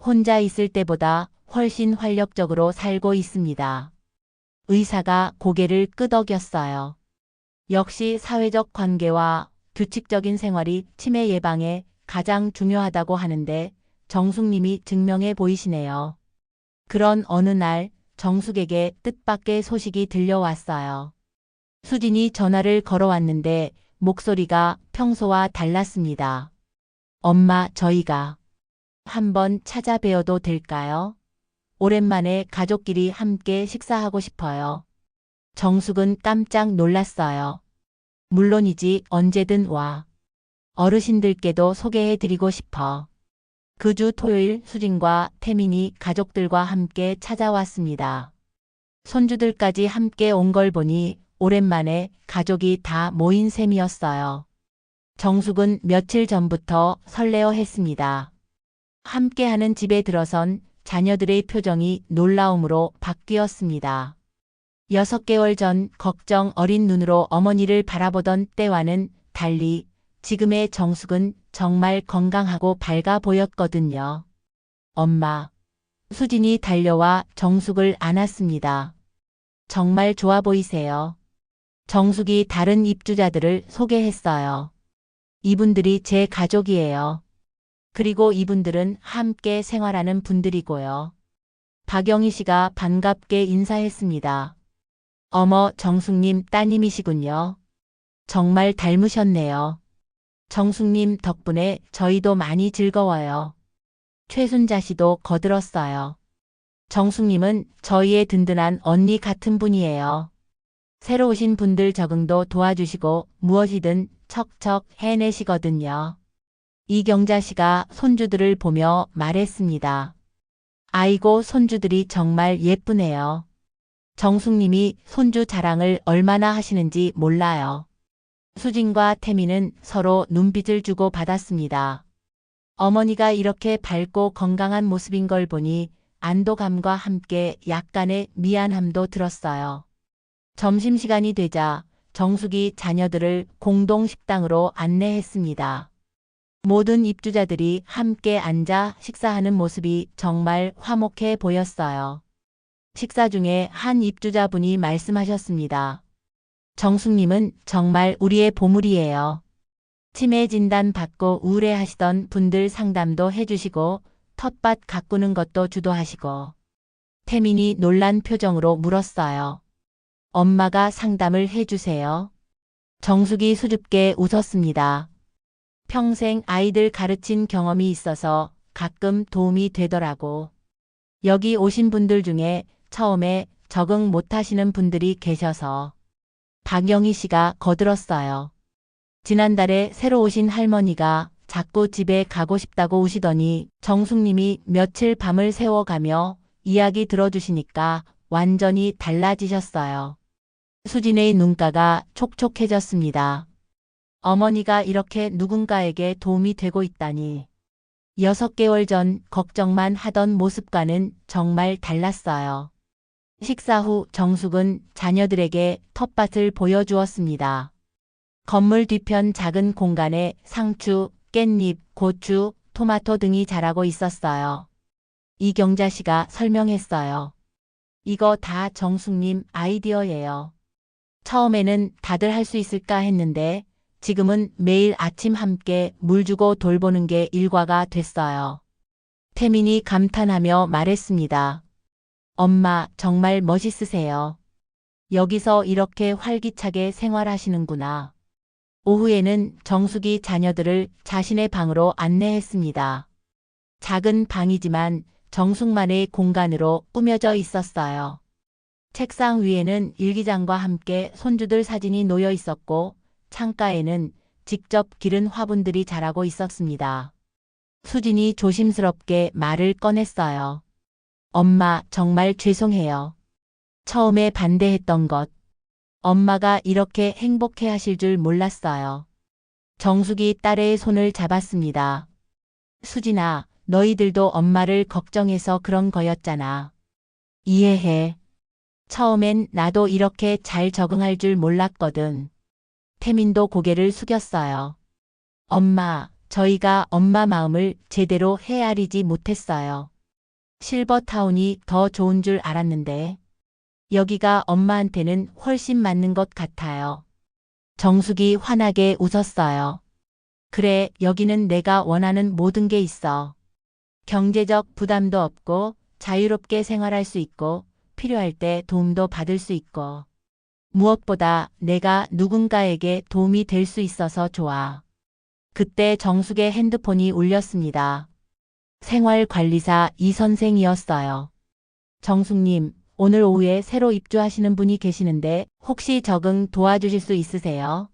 혼자 있을 때보다 훨씬 활력적으로 살고 있습니다. 의사가 고개를 끄덕였어요. 역시 사회적 관계와 규칙적인 생활이 치매 예방에 가장 중요하다고 하는데 정숙님이 증명해 보이시네요. 그런 어느 날 정숙에게 뜻밖의 소식이 들려왔어요. 수진이 전화를 걸어왔는데 목소리가 평소와 달랐습니다. 엄마, 저희가 한번 찾아뵈어도 될까요? 오랜만에 가족끼리 함께 식사하고 싶어요. 정숙은 깜짝 놀랐어요. 물론이지, 언제든 와. 어르신들께도 소개해드리고 싶어. 그 주 토요일 수진과 태민이 가족들과 함께 찾아왔습니다. 손주들까지 함께 온 걸 보니 오랜만에 가족이 다 모인 셈이었어요. 정숙은 며칠 전부터 설레어 했습니다. 함께하는 집에 들어선 자녀들의 표정이 놀라움으로 바뀌었습니다. 6개월 전 걱정 어린 눈으로 어머니를 바라보던 때와는 달리 지금의 정숙은 정말 건강하고 밝아 보였거든요. 엄마. 수진이 달려와 정숙을 안았습니다. 정말 좋아 보이세요. 정숙이 다른 입주자들을 소개했어요. 이분들이 제 가족이에요. 그리고 이분들은 함께 생활하는 분들이고요. 박영희 씨가 반갑게 인사했습니다. 어머, 정숙님 따님이시군요. 정말 닮으셨네요. 정숙님 덕분에 저희도 많이 즐거워요. 최순자 씨도 거들었어요. 정숙님은 저희의 든든한 언니 같은 분이에요. 새로 오신 분들 적응도 도와주시고 무엇이든 척척 해내시거든요. 이경자 씨가 손주들을 보며 말했습니다. 아이고, 손주들이 정말 예쁘네요. 정숙님이 손주 자랑을 얼마나 하시는지 몰라요. 수진과 태민은 서로 눈빛을 주고 받았습니다. 어머니가 이렇게 밝고 건강한 모습인 걸 보니 안도감과 함께 약간의 미안함도 들었어요. 점심시간이 되자 정숙이 자녀들을 공동 식당으로 안내했습니다. 모든 입주자들이 함께 앉아 식사하는 모습이 정말 화목해 보였어요. 식사 중에 한 입주자분이 말씀하셨습니다. 정숙님은 정말 우리의 보물이에요. 치매 진단 받고 우울해하시던 분들 상담도 해주시고 텃밭 가꾸는 것도 주도하시고. 태민이 놀란 표정으로 물었어요. 엄마가 상담을 해주세요. 정숙이 수줍게 웃었습니다. 평생 아이들 가르친 경험이 있어서 가끔 도움이 되더라고. 여기 오신 분들 중에 처음에 적응 못하시는 분들이 계셔서. 박영희 씨가 거들었어요. 지난달에 새로 오신 할머니가 자꾸 집에 가고 싶다고 우시더니 정숙님이 며칠 밤을 새워가며 이야기 들어주시니까 완전히 달라지셨어요. 수진의 눈가가 촉촉해졌습니다. 어머니가 이렇게 누군가에게 도움이 되고 있다니. 6개월 전 걱정만 하던 모습과는 정말 달랐어요. 식사 후 정숙은 자녀들에게 텃밭을 보여주었습니다. 건물 뒤편 작은 공간에 상추, 깻잎, 고추, 토마토 등이 자라고 있었어요. 이경자 씨가 설명했어요. 이거 다 정숙님 아이디어예요. 처음에는 다들 할 수 있을까 했는데 지금은 매일 아침 함께 물 주고 돌보는 게 일과가 됐어요. 태민이 감탄하며 말했습니다. 엄마, 정말 멋있으세요. 여기서 이렇게 활기차게 생활하시는구나. 오후에는 정숙이 자녀들을 자신의 방으로 안내했습니다. 작은 방이지만 정숙만의 공간으로 꾸며져 있었어요. 책상 위에는 일기장과 함께 손주들 사진이 놓여 있었고 창가에는 직접 기른 화분들이 자라고 있었습니다. 수진이 조심스럽게 말을 꺼냈어요. 엄마, 정말 죄송해요. 처음에 반대했던 것. 엄마가 이렇게 행복해 하실 줄 몰랐어요. 정숙이 딸의 손을 잡았습니다. 수진아, 너희들도 엄마를 걱정해서 그런 거였잖아. 이해해. 처음엔 나도 이렇게 잘 적응할 줄 몰랐거든. 태민도 고개를 숙였어요. 엄마, 저희가 엄마 마음을 제대로 헤아리지 못했어요. 실버타운이 더 좋은 줄 알았는데 여기가 엄마한테는 훨씬 맞는 것 같아요. 정숙이 환하게 웃었어요. 그래, 여기는 내가 원하는 모든 게 있어. 경제적 부담도 없고 자유롭게 생활할 수 있고 필요할 때 도움도 받을 수 있고. 무엇보다 내가 누군가에게 도움이 될 수 있어서 좋아. 그때 정숙의 핸드폰이 울렸습니다. 생활관리사 이 선생이었어요. 정숙님, 오늘 오후에 새로 입주하시는 분이 계시는데 혹시 적응 도와주실 수 있으세요?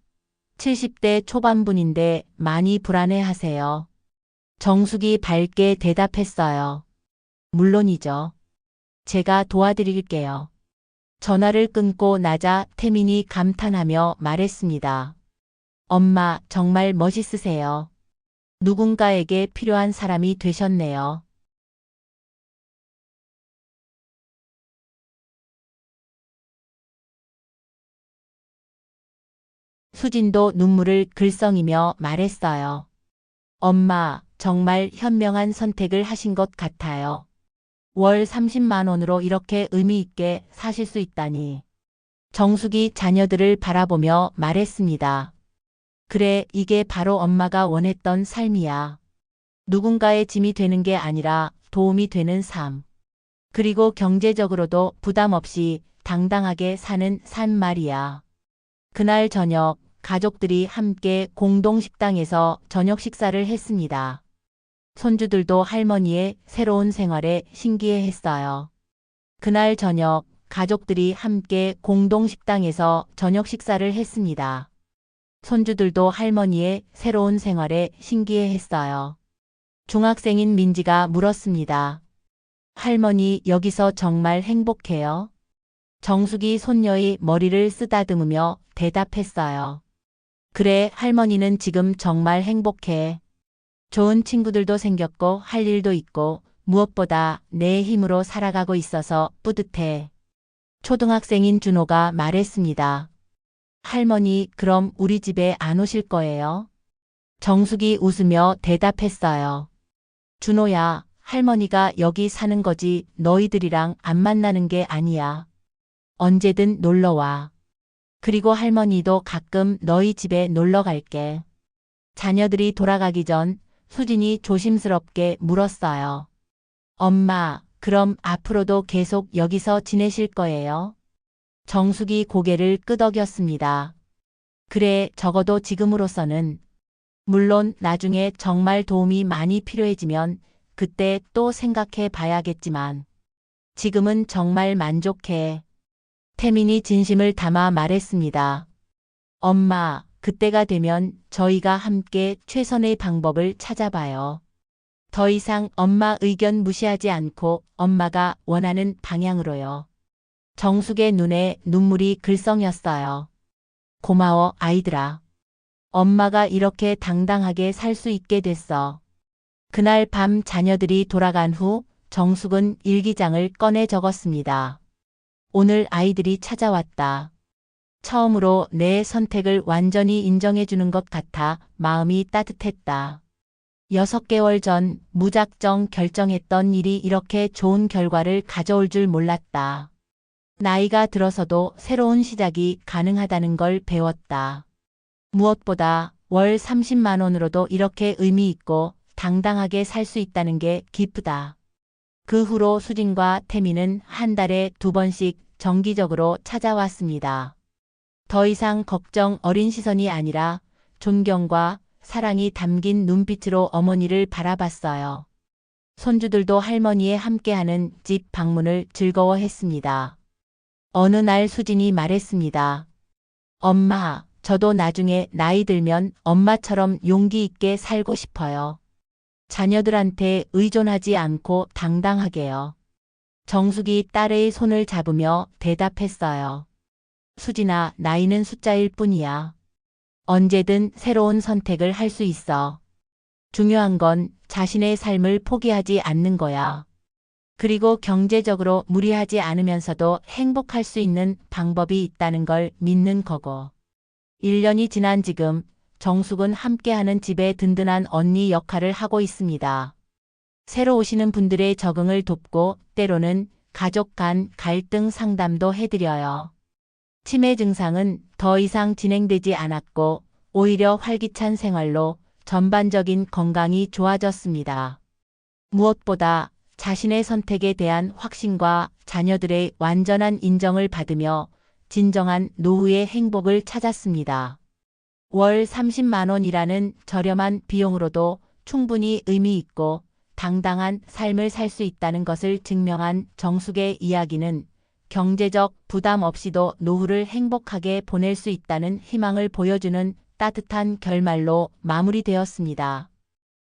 70대 초반분인데 많이 불안해하세요. 정숙이 밝게 대답했어요. 물론이죠. 제가 도와드릴게요. 전화를 끊고 나자 태민이 감탄하며 말했습니다. 엄마, 정말 멋있으세요. 누군가에게 필요한 사람이 되셨네요. 수진도 눈물을 글썽이며 말했어요. 엄마, 정말 현명한 선택을 하신 것 같아요. 월 30만 원으로 이렇게 의미 있게 사실 수 있다니. 정숙이 자녀들을 바라보며 말했습니다. 그래, 이게 바로 엄마가 원했던 삶이야. 누군가의 짐이 되는 게 아니라 도움이 되는 삶. 그리고 경제적으로도 부담 없이 당당하게 사는 삶 말이야. 그날 저녁, 가족들이 함께 공동 식당에서 저녁 식사를 했습니다. 손주들도 할머니의 새로운 생활에 신기해했어요. 그날 저녁, 가족들이 함께 공동 식당에서 저녁 식사를 했습니다. 손주들도 할머니의 새로운 생활에 신기해했어요. 중학생인 민지가 물었습니다. 할머니, 여기서 정말 행복해요? 정숙이 손녀의 머리를 쓰다듬으며 대답했어요. 그래, 할머니는 지금 정말 행복해. 좋은 친구들도 생겼고 할 일도 있고 무엇보다 내 힘으로 살아가고 있어서 뿌듯해. 초등학생인 준호가 말했습니다. 할머니, 그럼 우리 집에 안 오실 거예요? 정숙이 웃으며 대답했어요. 준호야, 할머니가 여기 사는 거지 너희들이랑 안 만나는 게 아니야. 언제든 놀러와. 그리고 할머니도 가끔 너희 집에 놀러 갈게. 자녀들이 돌아가기 전 수진이 조심스럽게 물었어요. 엄마, 그럼 앞으로도 계속 여기서 지내실 거예요? 정숙이 고개를 끄덕였습니다. 그래, 적어도 지금으로서는. 물론 나중에 정말 도움이 많이 필요해지면 그때 또 생각해 봐야겠지만 지금은 정말 만족해. 태민이 진심을 담아 말했습니다. 엄마, 그때가 되면 저희가 함께 최선의 방법을 찾아봐요. 더 이상 엄마 의견 무시하지 않고 엄마가 원하는 방향으로요. 정숙의 눈에 눈물이 글썽였어요. 고마워, 아이들아. 엄마가 이렇게 당당하게 살 수 있게 됐어. 그날 밤 자녀들이 돌아간 후 정숙은 일기장을 꺼내 적었습니다. 오늘 아이들이 찾아왔다. 처음으로 내 선택을 완전히 인정해 주는 것 같아 마음이 따뜻했다. 6개월 전 무작정 결정했던 일이 이렇게 좋은 결과를 가져올 줄 몰랐다. 나이가 들어서도 새로운 시작이 가능하다는 걸 배웠다. 무엇보다 월 30만 원으로도 이렇게 의미 있고 당당하게 살 수 있다는 게 기쁘다. 그 후로 수진과 태민은 한 달에 2번씩 정기적으로 찾아왔습니다. 더 이상 걱정 어린 시선이 아니라 존경과 사랑이 담긴 눈빛으로 어머니를 바라봤어요. 손주들도 할머니에 함께하는 집 방문을 즐거워했습니다. 어느 날 수진이 말했습니다. 엄마, 저도 나중에 나이 들면 엄마처럼 용기 있게 살고 싶어요. 자녀들한테 의존하지 않고 당당하게요. 정숙이 딸의 손을 잡으며 대답했어요. 수진아, 나이는 숫자일 뿐이야. 언제든 새로운 선택을 할 수 있어. 중요한 건 자신의 삶을 포기하지 않는 거야. 그리고 경제적으로 무리하지 않으면서도 행복할 수 있는 방법이 있다는 걸 믿는 거고. 1년이 지난 지금 정숙은 함께하는 집의 든든한 언니 역할을 하고 있습니다. 새로 오시는 분들의 적응을 돕고 때로는 가족 간 갈등 상담도 해드려요. 치매 증상은 더 이상 진행되지 않았고 오히려 활기찬 생활로 전반적인 건강이 좋아졌습니다. 무엇보다 자신의 선택에 대한 확신과 자녀들의 완전한 인정을 받으며 진정한 노후의 행복을 찾았습니다. 월 30만 원이라는 저렴한 비용으로도 충분히 의미 있고 당당한 삶을 살 수 있다는 것을 증명한 정숙의 이야기는 경제적 부담 없이도 노후를 행복하게 보낼 수 있다는 희망을 보여주는 따뜻한 결말로 마무리되었습니다.